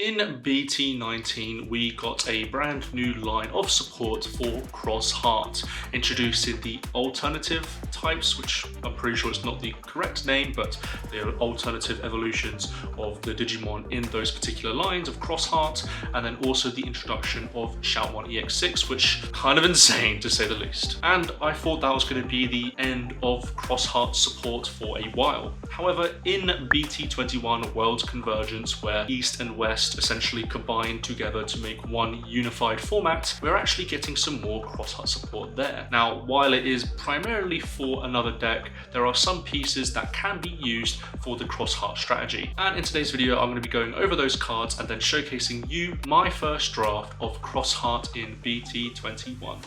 In BT19, we got a brand new line of support for Cross Heart, introducing the alternative types, which I'm pretty sure it's not the correct name, but they are alternative evolutions of the Digimon in those particular lines of Cross Heart, and then also the introduction of Shoutmon EX6, which kind of insane to say the least. And I thought that was going to be the end of Cross Heart support for a while. However, in BT21 World Convergence, where East and West essentially combine together to make one unified format, we're actually getting some more Cross-Heart support there. Now, while it is primarily for another deck, there are some pieces that can be used for the Cross-Heart strategy. And in today's video, I'm going to be going over those cards and then showcasing you my first draft of Cross-Heart in BT21.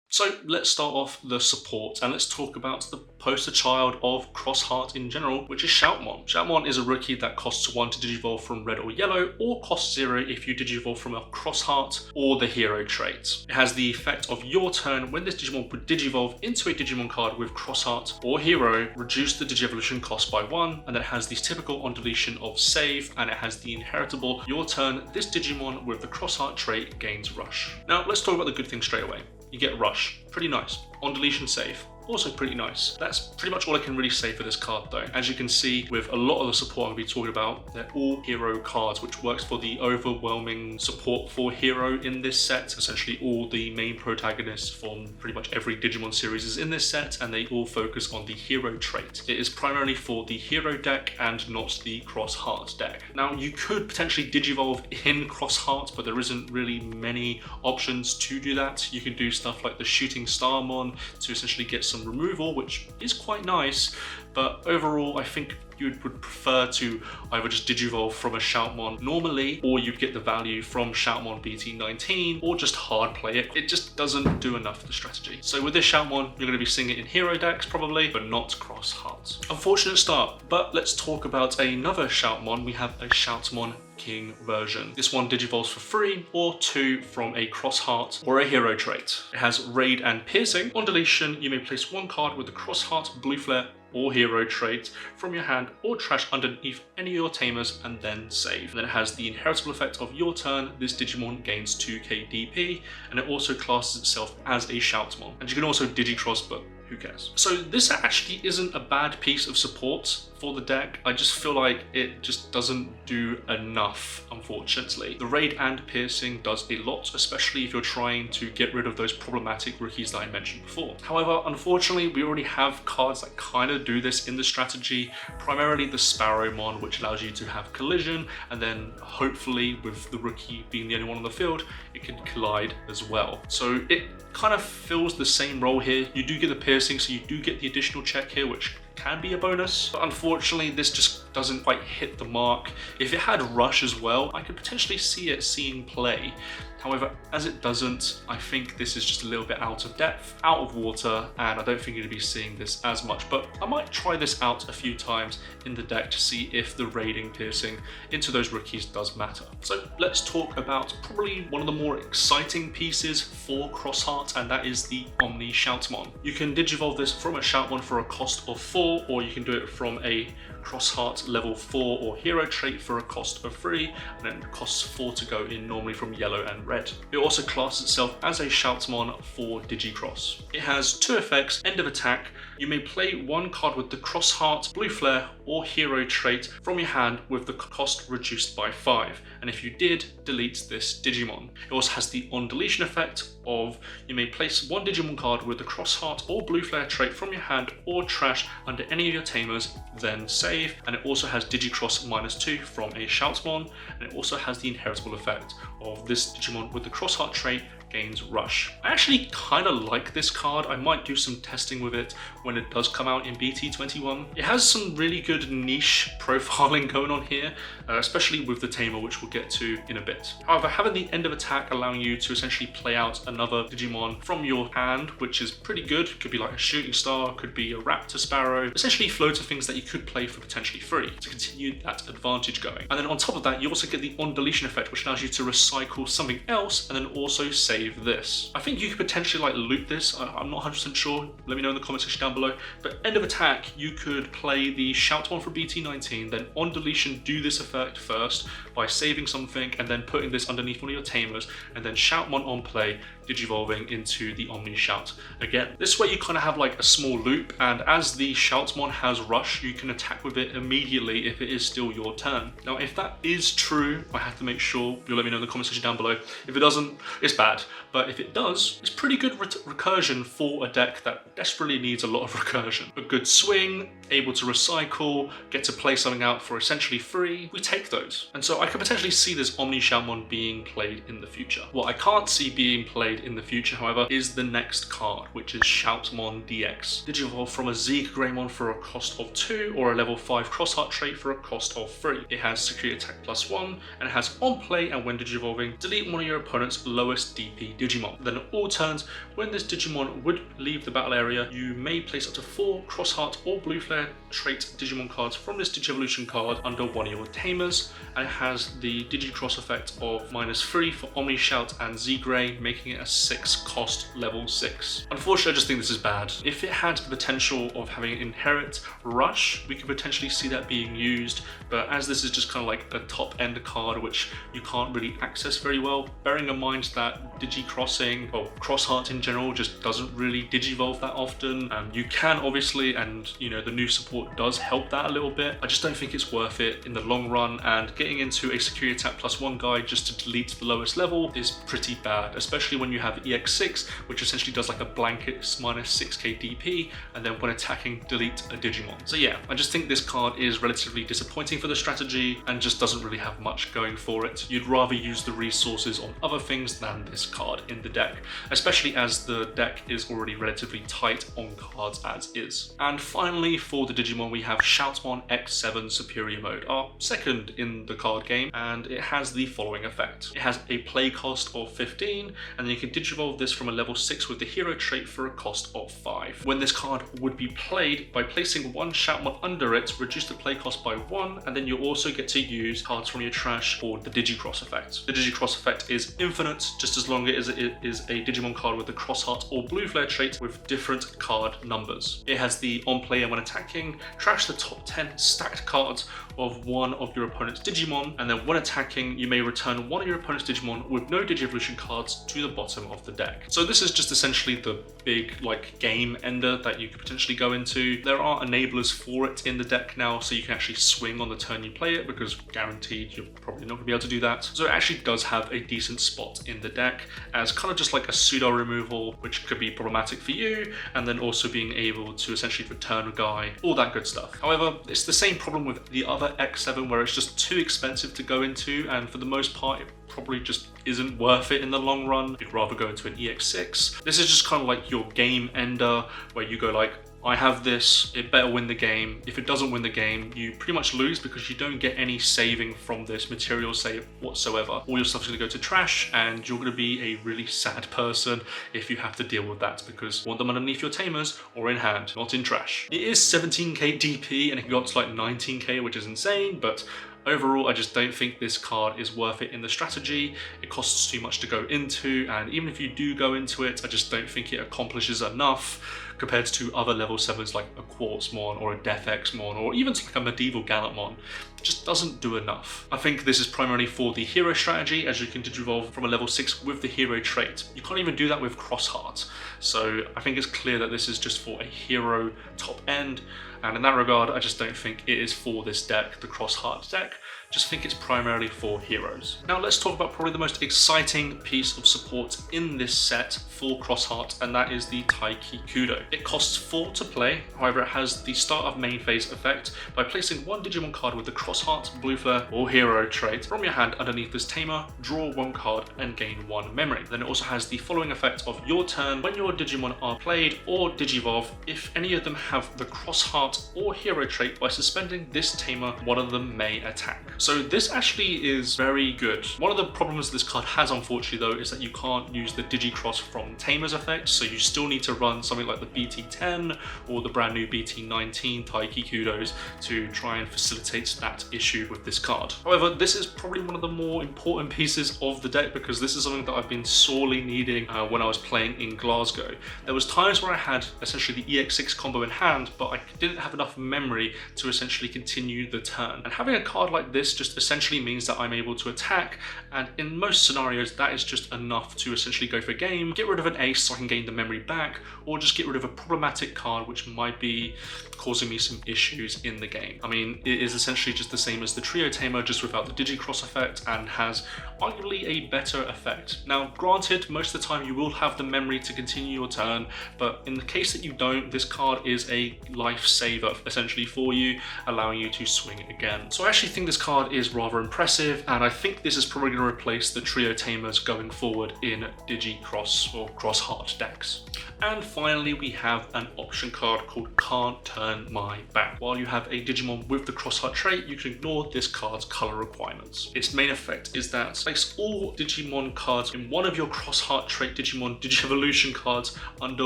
So let's start off the support and let's talk about the poster child of Cross Heart in general, which is Shoutmon. Shoutmon is a rookie that costs 1 to digivolve from red or yellow, or costs 0 if you digivolve from a Cross Heart or the hero trait. It has the effect of your turn when this Digimon would digivolve into a Digimon card with Cross Heart or hero, reduce the Digievolution cost by 1, and then it has the typical on deletion of save, and it has the inheritable your turn, this Digimon with the Cross Heart trait gains rush. Now let's talk about the good things straight away. You get rush, pretty nice. On deletion save, also pretty nice. That's pretty much all I can really say for this card though. As you can see, with a lot of the support I'm going to be talking about, they're all hero cards, which works for the overwhelming support for hero in this set. Essentially all the main protagonists from pretty much every Digimon series is in this set, and they all focus on the hero trait. It is primarily for the hero deck and not the Cross Heart deck. Now you could potentially digivolve in Cross Heart, but there isn't really many options to do that. You can do stuff like the Shooting Starmon to essentially get some removal, which is quite nice, but overall I think you would prefer to either just digivolve from a Shoutmon normally, or you'd get the value from Shoutmon BT19, or just hard play it. It just doesn't do enough for the strategy. So with this Shoutmon, you're going to be seeing it in hero decks probably, but not Cross Heart. Unfortunate start, but let's talk about another Shoutmon. We have a Shoutmon King version. This one digivolves for 3 or 2 from a Cross Heart or a hero trait. It has Raid and Piercing. On deletion, you may place 1 card with the Cross Heart, Blue Flare, or hero trait from your hand or trash underneath any of your tamers and then save. And then it has the inheritable effect of your turn. This Digimon gains 2k DP, and it also classes itself as a Shoutmon. And you can also Digicross, but who cares? So this actually isn't a bad piece of support for the deck. I just feel like it just doesn't do enough, unfortunately. The Raid and Piercing does a lot, especially if you're trying to get rid of those problematic rookies that I mentioned before. However, unfortunately, we already have cards that kind of do this in the strategy, primarily the Sparrowmon, which allows you to have collision, and then hopefully with the rookie being the only one on the field, it can collide as well. So it kind of fills the same role here. You do get the Piercing, so you do get the additional check here, which can be a bonus, but unfortunately this just doesn't quite hit the mark. If it had rush as well, I could potentially see it seeing play. However, as it doesn't, I think this is just a little bit out of depth, out of water, and I don't think you're going to be seeing this as much, but I might try this out a few times in the deck to see if the raiding Piercing into those rookies does matter. So let's talk about probably one of the more exciting pieces for Cross Heart, and that is the Omni Shoutmon. You can digivolve this from a Shoutmon for a cost of 4, or you can do it from a Cross Heart level 4 or hero trait for a cost of 3, and then it costs 4 to go in normally from yellow and red. It also classes itself as a Shoutmon for Digicross. It has 2 effects: end of attack. You may play 1 card with the Cross Heart, Blue Flare, or hero trait from your hand with the cost reduced by 5. And if you did, delete this Digimon. It also has the on deletion effect of you may place 1 Digimon card with the Cross Heart or Blue Flare trait from your hand or trash under any of your tamers, then save. And it also has Digicross -2 from a Shoutmon, and it also has the inheritable effect of this Digimon with the Cross Heart trait gains Rush. I actually kind of like this card. I might do some testing with it when it does come out in BT21. It has some really good niche profiling going on here, especially with the Tamer, which we'll get to in a bit. However, having the end of attack allowing you to essentially play out another Digimon from your hand, which is pretty good. Could be like a Shooting Star, could be a Raptor Sparrow, essentially floats of things that you could play for potentially free to continue that advantage going. And then on top of that, you also get the on deletion effect, which allows you to recycle something else and then also save this. I think you could potentially like loot this. I'm not 100% sure. Let me know in the comment section down below. But end of attack, you could play the Shoutmon from BT19, then on deletion do this effect first by saving something and then putting this underneath one of your Tamers, and then Shoutmon on play, digivolving into the Omni Shout again. This way you kind of have like a small loop, and as the Shoutmon has Rush, you can attack with it immediately if it is still your turn. Now, if that is true, I have to make sure you'll let me know in the comment section down below. If it doesn't, it's bad. But if it does, it's pretty good recursion for a deck that desperately needs a lot of recursion. A good swing, able to recycle, get to play something out for essentially free, we take those. And so I could potentially see this Omni Shoutmon being played in the future. What I can't see being played in the future, however, is the next card, which is Shoutmon DX. Digivolve from a Zeke Greymon for a cost of 2 or a level 5 Crossheart trait for a cost of 3. It has Security Attack +1 and it has on play and when digivolving, delete one of your opponent's lowest DP Digimon. Then at all turns, when this Digimon would leave the battle area, you may place up to 4 Crossheart or Blue Flare trait Digimon cards from this Digivolution card under one of your Tamers, and it has the Digicross effect of -3 for Omni Shout and Z-Grey, making it a 6 cost level 6. Unfortunately, I just think this is bad. If it had the potential of having an inherit Rush, we could potentially see that being used, but as this is just kind of like a top end card which you can't really access very well, bearing in mind that Digicrossing, or Crossheart in general, just doesn't really digivolve that often. You can obviously, and you know, the new support does help that a little bit. I just don't think it's worth it in the long run, and getting into a Security Attack +1 guide just to delete the lowest level is pretty bad, especially when you have EX6, which essentially does like a blanket -6k DP, and then when attacking, delete a Digimon. So yeah, I just think this card is relatively disappointing for the strategy and just doesn't really have much going for it. You'd rather use the resources on other things than this card in the deck, especially as the deck is already relatively tight on cards as is. And finally, for the Digimon, we have Shoutmon X7 Superior Mode, our second in the card game, and it has the following effect. It has a play cost of 15, and then you can digivolve this from a level 6 with the hero trait for a cost of 5. When this card would be played, by placing one Shoutmon under it, reduce the play cost by 1, and then you also get to use cards from your trash for the Digicross effect. The Digicross effect is infinite, just as long as it is a Digimon card with the Crossheart or Blue Flare trait with different card numbers. It has the on play and when attacking, trash the top 10 stacked cards of one of your opponent's Digimon, and then when attacking, you may return one of your opponent's Digimon with no Digivolution cards to the bottom of the deck. So this is just essentially the big like game ender that you could potentially go into. There are enablers for it in the deck now, so you can actually swing on the turn you play it, because guaranteed you're probably not going to be able to do that. So it actually does have a decent spot in the deck as kind of just like a pseudo removal, which could be problematic for you, and then also being able to essentially return a guy, all that good stuff. However, it's the same problem with the other X7, where it's just too expensive to go into, and for the most part it probably just isn't worth it in the long run. You'd rather go into an EX6. This is just kind of like your game ender, where you go like, I have this, it better win the game. If it doesn't win the game, you pretty much lose because you don't get any saving from this material save whatsoever. All your stuff's gonna go to trash, and you're gonna be a really sad person if you have to deal with that, because you want them underneath your Tamers or in hand, not in trash. It is 17k DP and it can go up to like 19k, which is insane, but overall, I just don't think this card is worth it in the strategy. It costs too much to go into, and even if you do go into it, I just don't think it accomplishes enough compared to other level 7s like a Quartzmon or a Death Xmon, or even like a Medieval Gallantmon. It just doesn't do enough. I think this is primarily for the hero strategy, as you can digivolve from a level 6 with the hero trait. You can't even do that with Crossheart. So I think it's clear that this is just for a hero top end. And in that regard, I just don't think it is for this deck, the Cross Heart deck. Just think it's primarily for heroes. Now let's talk about probably the most exciting piece of support in this set for Cross Heart, and that is the Taiki Kudo. It costs 4 to play, however it has the start of main phase effect by placing one Digimon card with the Cross Heart, Blue Flare, or Hero trait from your hand underneath this tamer, draw 1 card and gain 1 memory. Then it also has the following effect of your turn when your Digimon are played or Digivolve, if any of them have the Cross Heart or Hero trait, by suspending this tamer, one of them may attack. So this actually is very good. One of the problems this card has, unfortunately though, is that you can't use the Digicross from Tamer's effect, so you still need to run something like the BT10 or the brand new BT19 Taiki Kudos to try and facilitate that issue with this card. However, this is probably one of the more important pieces of the deck, because this is something that I've been sorely needing when I was playing in Glasgow. There was times where I had essentially the EX6 combo in hand, but I didn't have enough memory to essentially continue the turn. And having a card like this just essentially means that I'm able to attack, and in most scenarios that is just enough to essentially go for game, get rid of an ace so I can gain the memory back, or just get rid of a problematic card which might be causing me some issues in the game. I mean, it is essentially just the same as the Trio Tamer, just without the Digicross effect, and has arguably a better effect. Now granted, most of the time you will have the memory to continue your turn, but in the case that you don't, this card is a lifesaver essentially for you, allowing you to swing again. So I actually think this card is rather impressive, and I think this is probably going to replace the Trio Tamers going forward in Digicross or Cross Heart decks. And finally, we have an option card called Can't Turn My Back. While you have a Digimon with the Cross Heart trait, you can ignore this card's color requirements. Its main effect is that place all Digimon cards in one of your Cross Heart trait Digimon Digievolution cards under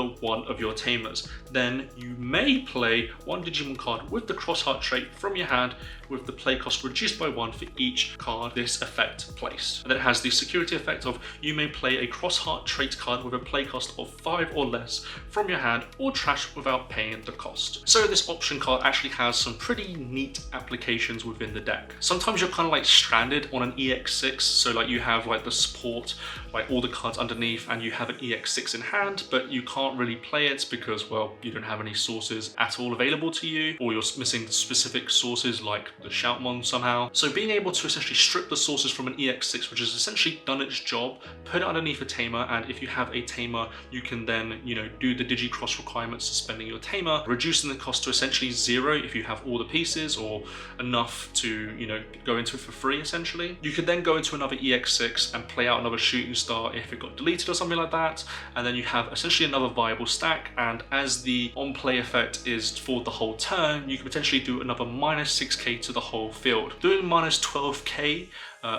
one of your Tamers. Then you may play one Digimon card with the Cross Heart trait from your hand, with the play cost reduced by 1 for each card this effect placed. And then it has the security effect of you may play a Cross Heart trait card with a play cost of 5 or less from your hand, or trash without paying the cost. So this option card actually has some pretty neat applications within the deck. Sometimes you're kind of like stranded on an EX6, so like you have like the support, like all the cards underneath, and you have an EX6 in hand, but you can't really play it because, well, you don't have any sources at all available to you, or you're missing specific sources like the Shoutmon somehow. So being able to essentially strip the sources from an EX6, which has essentially done its job, put it underneath a tamer, and if you have a tamer, you can then, do the Digicross requirements, suspending your tamer, reducing the cost to essentially 0 if you have all the pieces, or enough to, go into it for free essentially. You could then go into another EX6 and play out another Shooting Star if it got deleted or something like that, and then you have essentially another viable stack, and as the on-play effect is for the whole turn, you can potentially do another minus 6k to the whole field. Doing minus 12k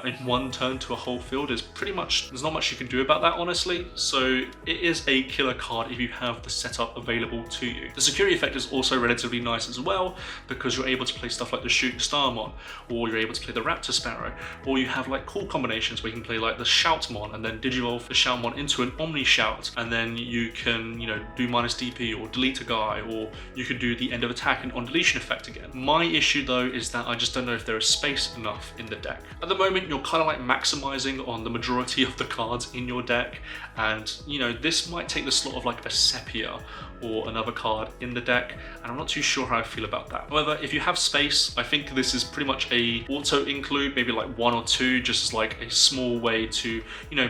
in one turn to a whole field is pretty much, there's not much you can do about that honestly, so it is a killer card if you have the setup available to you. The security effect is also relatively nice as well, because you're able to play stuff like the Shooting Starmon, or you're able to play the Raptor Sparrow, or you have like cool combinations where you can play like the Shoutmon and then Digivolve the Shoutmon into an Omni Shout, and then you can, do minus DP or delete a guy, or you can do the end of attack and on deletion effect again. My issue though is that I just don't know if there is space enough in the deck. At the moment, you're kind of like maximizing on the majority of the cards in your deck, and this might take the slot of like a Sepia or another card in the deck, and I'm not too sure how I feel about that. However, if you have space, I think this is pretty much a auto include, maybe like 1 or 2, just as like a small way to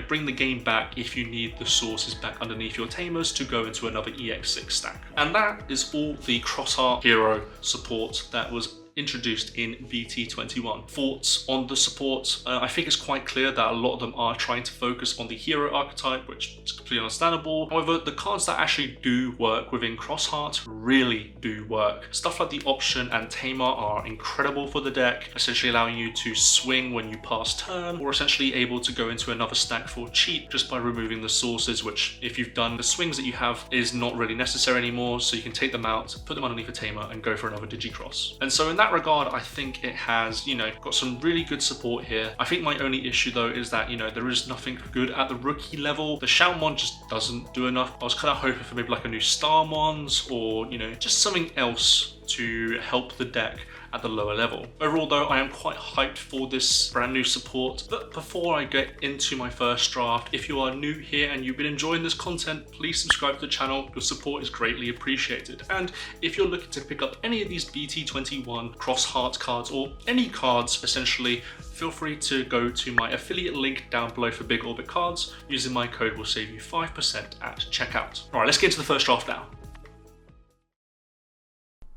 bring the game back if you need the sources back underneath your tamers to go into another EX6 stack. And that is all the Cross Heart Hero support that was introduced in BT21. Thoughts on the support? I think it's quite clear that a lot of them are trying to focus on the hero archetype, which is completely understandable. However, the cards that actually do work within Cross Heart really do work. Stuff like the option and tamer are incredible for the deck, essentially allowing you to swing when you pass turn, or essentially able to go into another stack for cheap just by removing the sources, which if you've done the swings that you have is not really necessary anymore, so you can take them out, put them underneath a tamer and go for another Digicross. And so in that regard, I think it has, got some really good support here. I think my only issue though is that, there is nothing good at the rookie level. The Shoutmon just doesn't do enough. I was kind of hoping for maybe like a new Starmons, or, just something else to help the deck at the lower level. Overall though, I am quite hyped for this brand new support. But before I get into my first draft, if you are new here and you've been enjoying this content, please subscribe to the channel. Your support is greatly appreciated. And if you're looking to pick up any of these BT21 Cross Heart cards, or any cards essentially, feel free to go to my affiliate link down below for Big Orbit cards. Using my code will save you 5% at checkout. All right, let's get into the first draft now.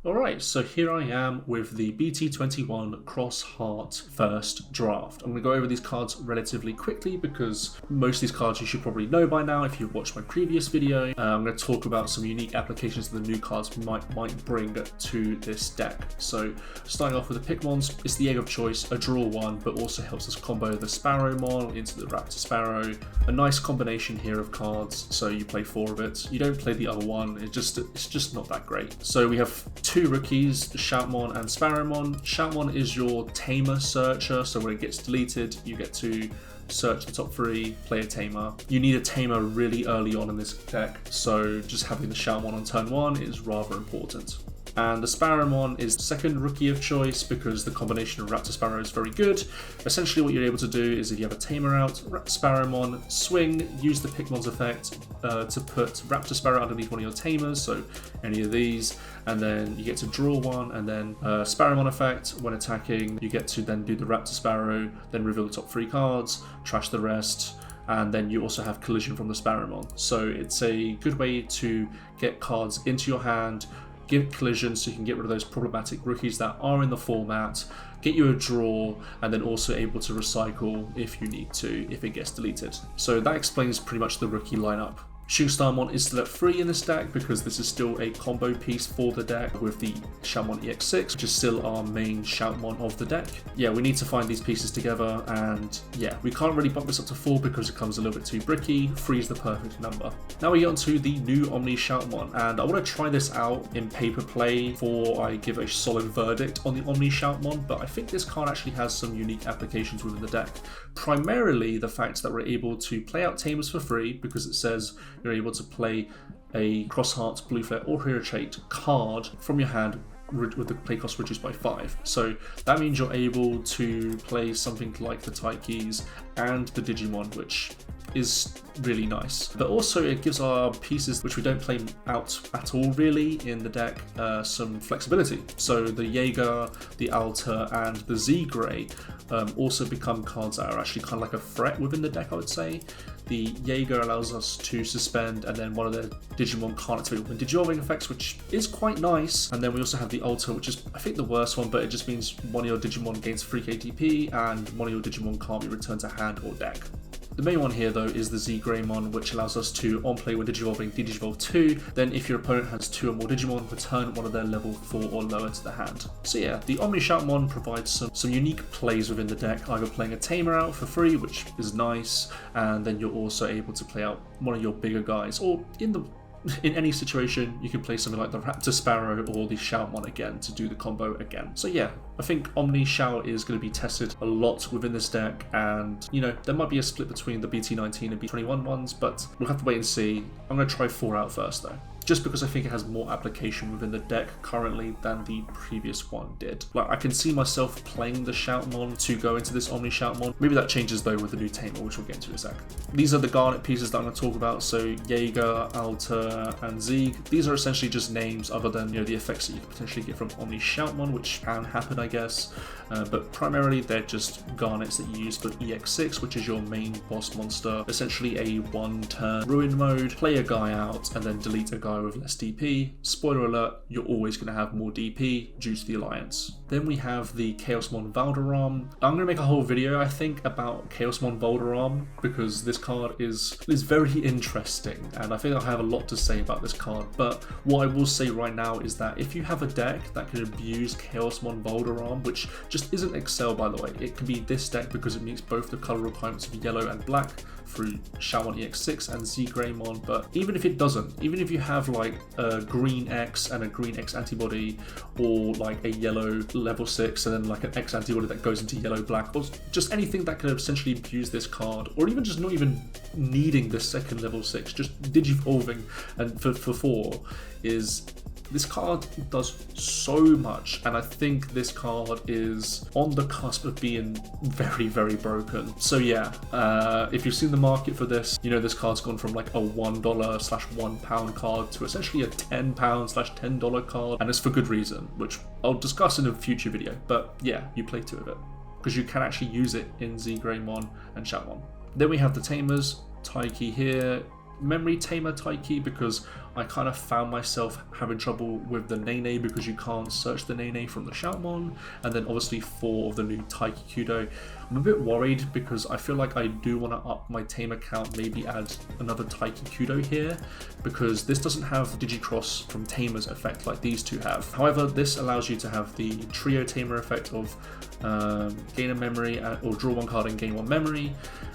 Alright, so here I am with the BT21 Cross Heart first draft. I'm going to go over these cards relatively quickly because most of these cards you should probably know by now if you've watched my previous video. I'm going to talk about some unique applications that the new cards might bring to this deck. So starting off with the Pikmons, it's the egg of choice, a draw one, but also helps us combo the Sparrowmon into the Raptor Sparrow. A nice combination here of cards, so you play 4 of it. You don't play the other one, it's just not that great. So we have 2 rookies, Shoutmon and Sparrowmon. Shoutmon is your tamer searcher, so when it gets deleted, you get to search the top 3, play a tamer. You need a tamer really early on in this deck, so just having the Shoutmon on turn 1 is rather important. And the Sparrowmon is the second rookie of choice because the combination of Raptor Sparrow is very good. Essentially what you're able to do is if you have a tamer out, Sparrowmon, swing, use the Pikmon's effect to put Raptor Sparrow underneath one of your tamers, so any of these, and then you get to draw one, and then Sparrowmon effect, when attacking, you get to then do the Raptor Sparrow, then reveal the top 3 cards, trash the rest, and then you also have collision from the Sparrowmon. So it's a good way to get cards into your hand, give collision so you can get rid of those problematic rookies that are in the format, get you a draw, and then also able to recycle if you need to, if it gets deleted. So that explains pretty much the rookie lineup. Shooting Starmon is still at 3 in this deck because this is still a combo piece for the deck with the Shoutmon EX6, which is still our main Shoutmon of the deck. Yeah, we need to find these pieces together, and yeah, we can't really bump this up to 4 because it comes a little bit too bricky. 3 is the perfect number. Now we get onto the new Omni Shoutmon, and I want to try this out in paper play before I give a solid verdict on the Omni Shoutmon, but I think this card actually has some unique applications within the deck. Primarily the fact that we're able to play out tamers for free because it says you're able to play a Cross Heart, Blue Flare, or Hero Trait card from your hand with the play cost reduced by 5. So that means you're able to play something like the Taikis and the Digimon, which is really nice. But also it gives our pieces which we don't play out at all really in the deck some flexibility. So the Jaeger, the Alter, and the Z-Grey also become cards that are actually kind of like a threat within the deck, I would say. The Jaeger allows us to suspend, and then one of the Digimon can't activate with Digivolving effects, which is quite nice. And then we also have the Alter, which is I think the worst one, but it just means one of your Digimon gains 3 KTP and one of your Digimon can't be returned to hand or deck. The main one here though is the Z-Greymon, which allows us to on play with Digivolving Digivolve 2, then if your opponent has 2 or more Digimon, return one of their level 4 or lower to the hand. So yeah, the Omni Shoutmon provides some unique plays within the deck, either playing a tamer out for free, which is nice, and then you're also able to play out one of your bigger guys, or in any situation, you can play something like the Raptor Sparrow or the Shoutmon again to do the combo again. So yeah, I think Omni Shout is going to be tested a lot within this deck, and you know, there might be a split between the BT19 and BT21 ones, but we'll have to wait and see. I'm going to try 4 out first though, just because I think it has more application within the deck currently than the previous one did. Like, I can see myself playing the Shoutmon to go into this Omni Shoutmon. Maybe that changes though with the new tamer, which we'll get into in a sec. These are the Garnet pieces that I'm going to talk about, so Jaeger, Alter, and Zeeg. These are essentially just names other than, you know, the effects that you could potentially get from Omni Shoutmon, which can happen, I guess. But primarily they're just Garnets that you use for EX6, which is your main boss monster. Essentially a 1-turn ruin mode, play a guy out, and then delete a guy with less DP. Spoiler alert, you're always going to have more DP due to the alliance. Then we have the Chaosmon Valderam. I'm going to make a whole video, I think, about Chaosmon Valderam because this card is very interesting, and I think I have a lot to say about this card. But what I will say right now is that if you have a deck that can abuse Chaosmon Valderam, which just isn't Excel by the way, it can be this deck because it meets both the color requirements of yellow and black through Shoutmon EX6 and Z-Greymon, but even if it doesn't, even if you have have like a green X and a green X antibody, or like a yellow level 6 and then like an X antibody that goes into yellow black, or just anything that could essentially use this card, or even just not even needing the second level 6, just digivolving and for 4 is. This card does so much, and I think this card is on the cusp of being very, very broken. So yeah, if you've seen the market for this, you know this card's gone from like a $1/£1 card to essentially a £10/$10 card, and it's for good reason, which I'll discuss in a future video. But yeah, you play 2 of it, because you can actually use it in Z-Greymon and Shoutmon. Then we have the Tamers, Taiki here. Memory Tamer Taiki, because I kind of found myself having trouble with the Nene because you can't search the Nene from the Shoutmon, and then obviously 4 of the new Taiki Kudo. I'm a bit worried because I feel like I do want to up my Tamer count, maybe add another Taiki Kudo here, because this doesn't have Digicross from Tamers effect like these 2 have. However, this allows you to have the Trio Tamer effect of gain a memory or draw 1 card and gain 1 memory,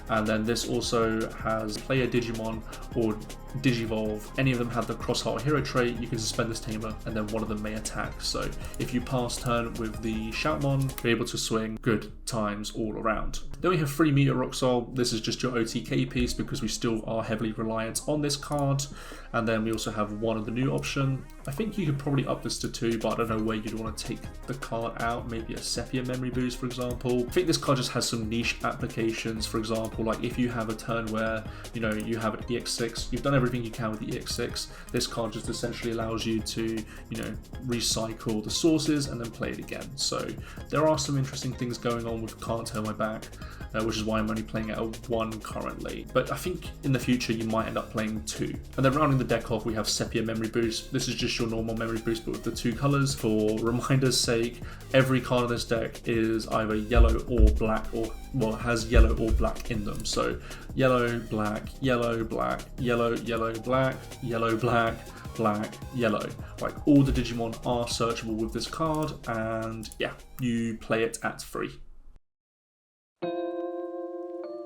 and then this also has player Digimon or Digivolve. Any of them have the Crossheart Hero trait, you can suspend this Tamer and then one of them may attack. So if you pass turn with the Shoutmon, you're able to swing good times all around. Then we have 3 Meteor Roxol. This is just your OTK piece because we still are heavily reliant on this card. And then we also have 1 of the new option. I think you could probably up this to 2, but I don't know where you'd want to take the card out. Maybe a Sepia memory boost, for example. I think this card just has some niche applications. For example, like if you have a turn where, you know, you have an EX6, you've done everything you can with the EX6. This card just essentially allows you to, you know, recycle the sources and then play it again. So there are some interesting things going on with Can't Turn My Back, which is why I'm only playing at a 1 currently. But I think in the future you might end up playing 2. And then rounding the deck off, we have Sepia Memory Boost. This is just your normal Memory Boost, but with the 2 colors. For reminder's sake, every card in this deck is either yellow or black, or well, has yellow or black in them. So yellow, black, yellow, black, yellow, yellow, black, yellow, black, black, yellow. Like all the Digimon are searchable with this card, and yeah, you play it at free.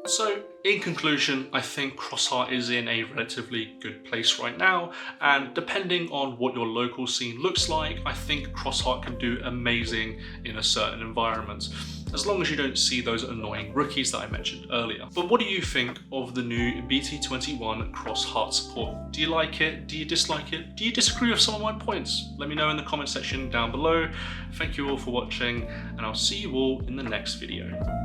So, in conclusion, I think Crossheart is in a relatively good place right now, and depending on what your local scene looks like, I think Crossheart can do amazing in a certain environment, as long as you don't see those annoying rookies that I mentioned earlier. But what do you think of the new BT21 Crossheart support? Do you like it? Do you dislike it? Do you disagree with some of my points? Let me know in the comment section down below. Thank you all for watching, and I'll see you all in the next video.